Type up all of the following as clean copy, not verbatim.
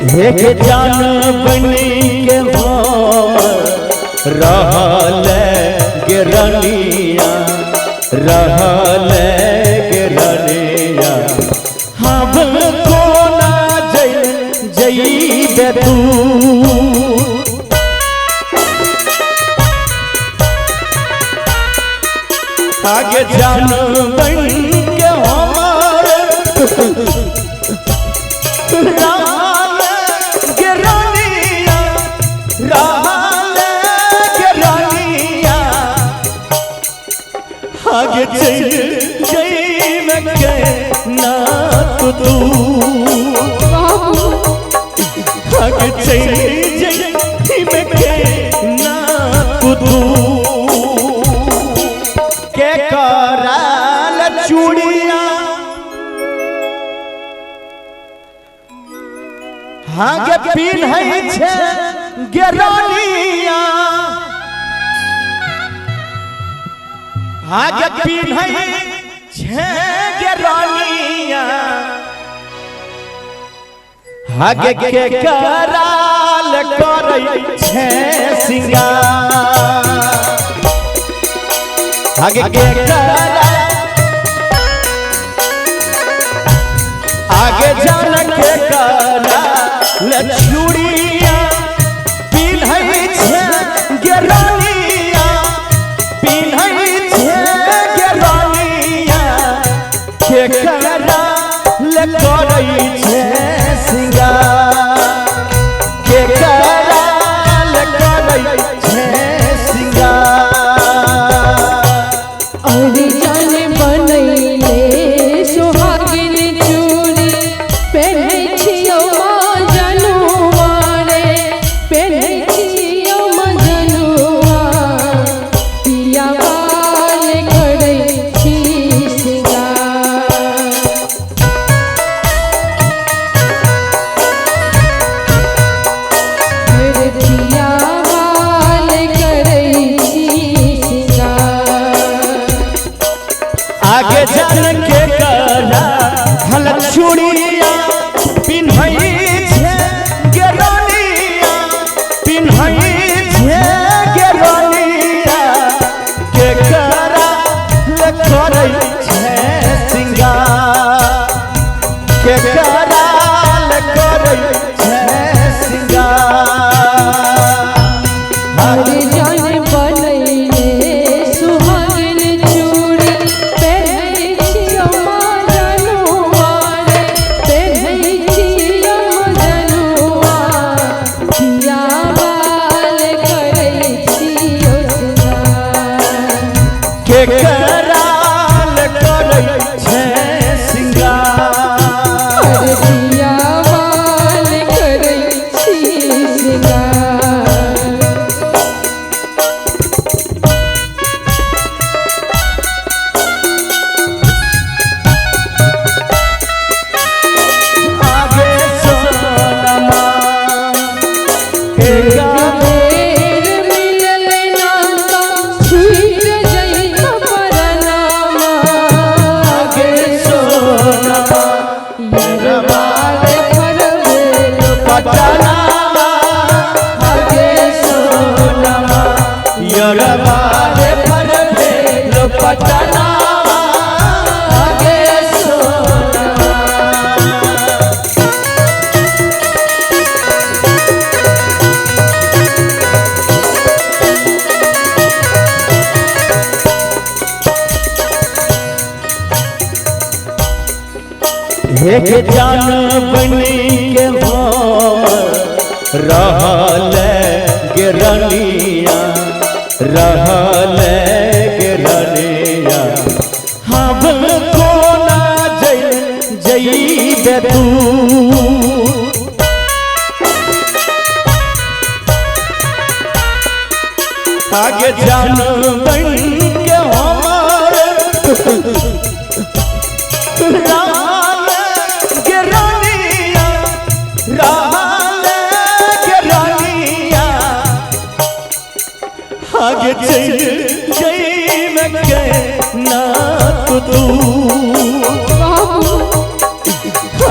एक जान बनी के हम रहल गे रनिया रहल गे रनिया हम कोना जइबे तू आगे जान बन के हमार रहल गे रनिया रहल गे रनिया आगे चल जइबे के ना तू आगे चल जइबे के ना तू के कराल चूड़िया आगे पिन्है छे गे रनिया आगे पिन्है छे गे रनिया आगे के कराल करै छे सिंगार आगे के कराल आगे जान के कराल चूड़िया पिन्है छे गे रनिया पिन्है छे गे रनिया के कराल करै छे सिंगार के कराल करै छे सिंगार अरे जाने बनैले सोहागिन चूड़ी पहनै छियौ मजनुआ रे पहनै छियौ मजनुआ पिया बाल करै छी सिंगार रे पिया बाल करै छी सिंगार आगे जान के कराल चूड़िया पिन्है छे गे रनिया पिन्है छे गे रनिया के कराल करै छे सिंगार के कराल करै छे सिंगार अरे जाने बनैले सुहागिन चूड़ी पहनै छियौ मजनुआ रे पहनै छियौ मजनुआ पिया बाल करै छियौ सिंगार के कराल करै छे सिंगार अरे पिया बाल करै छी सिंगार आगे सोनमा एक बेर मिलल नाता छूट जइतो परनामा आगे सोनमा यरबा रे फरवेल पटनामा आगे सोनमा यरबा रे फरवेल पटनामा आगे सोनमा एक जान बनी के हम रहल गे रनिया रहल गे रनिया हम कोना जइबे तू आगे जान बन के हमार रहल गे रनिया रहल गे रनिया आगे चल जइबे के ना तू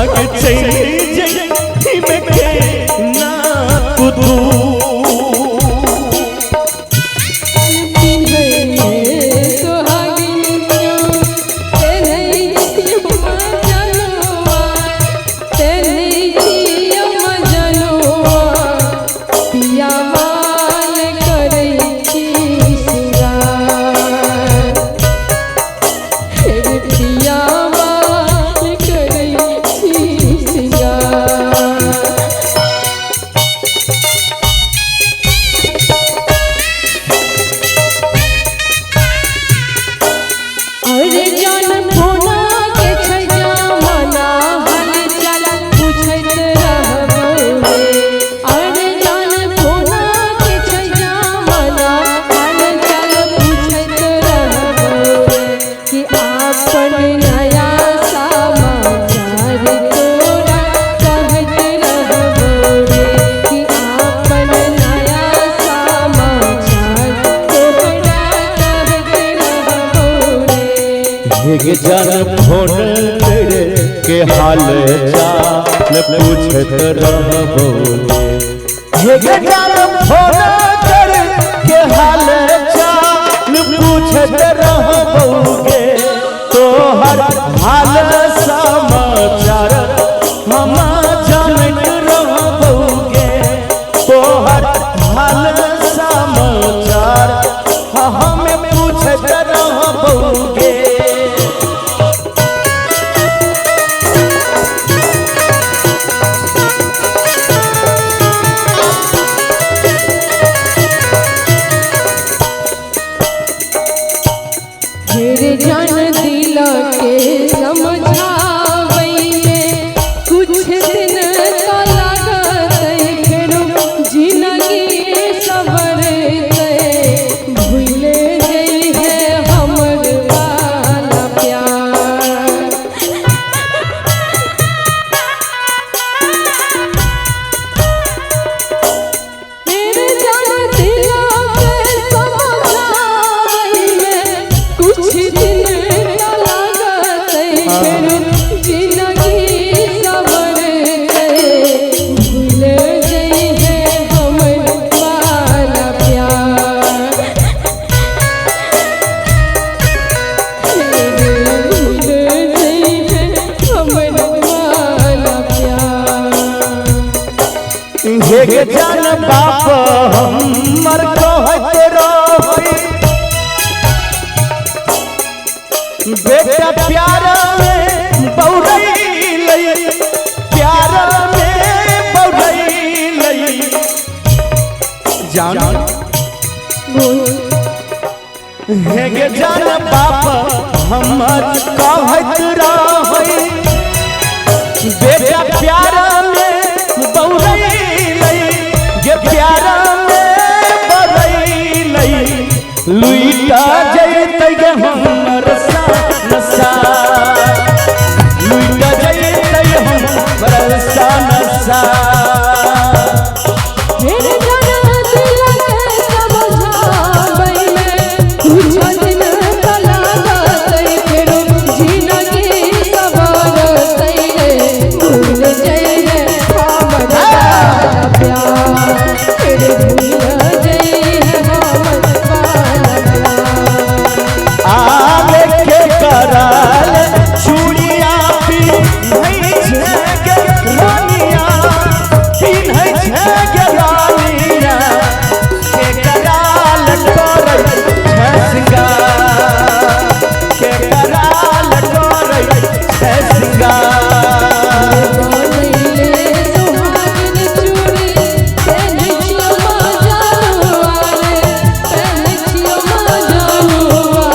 आगे चल जइबे के एक जन फोन करे के हाल चाल पूछत रहबोगे। एक जन फोन करे के हाल चाल पूछत रहबोगे। तोहर हाल समाचार हम जानत रहबोगे। तोहर हाल समाचार हमें पूछत रहबोगे। मेरे जान दिल के समझावैले कुछ दिन तो लागत फेरो जिंदगी सबर भूले गई है हमर वाला प्यार। मेरे जान दिल के समझावैले कुछ दिन तो लागत फेरो जिंदगी सबर भूले गई है हमर वाला प्यार। हे जान बाप हमर कहत रही बेटा प्यार में बौरैलै। प्यार में बौरैलै। जान हे जान बाप हमर कहत रही बेटा प्यार में बौरैलै। ये प्यार में बौरैलै। लुइटा जैतै गे हमर नसा। लुइटा जैतै हमर नसा। मेरे जान दिल के समझावैले कुछ दिन तो लागत फेरो जिंदगी सबर भूल जाइए हमर वाला प्यार। तेरे भूल जाइए हमर वाला प्यार। आगे के कराल चूड़िया पिन्है छै गे रानिया। पिन्है छै गे रानिया। के कराल करै छै सिंगार। के कराल करै छै सिंगार। बनैले सुहागिन चूड़ी पहनै छियो माँ जानुआ रे पहनै छियो माँ जानुआ।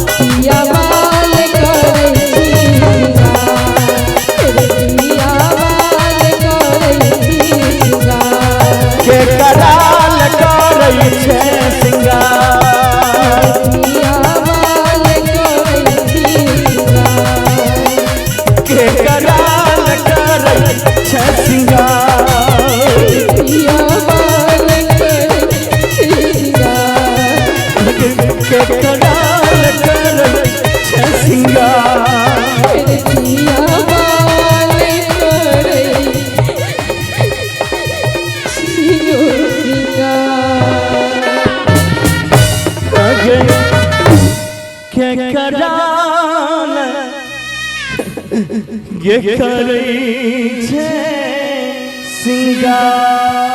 पिया बाल करै छी सिंगार तेरे पिया बाल करै छी सिंगार। के कराल करै छै सिंगार। पिया बाल करै छी सिंगार। के कराल करै छै सिंगार। पिया बाल करै छी सिंगार। के कराल करै छै सिंगार। तेरे पिया बाल करै छियो सिंगार। के कराल के करै छै सिंगार।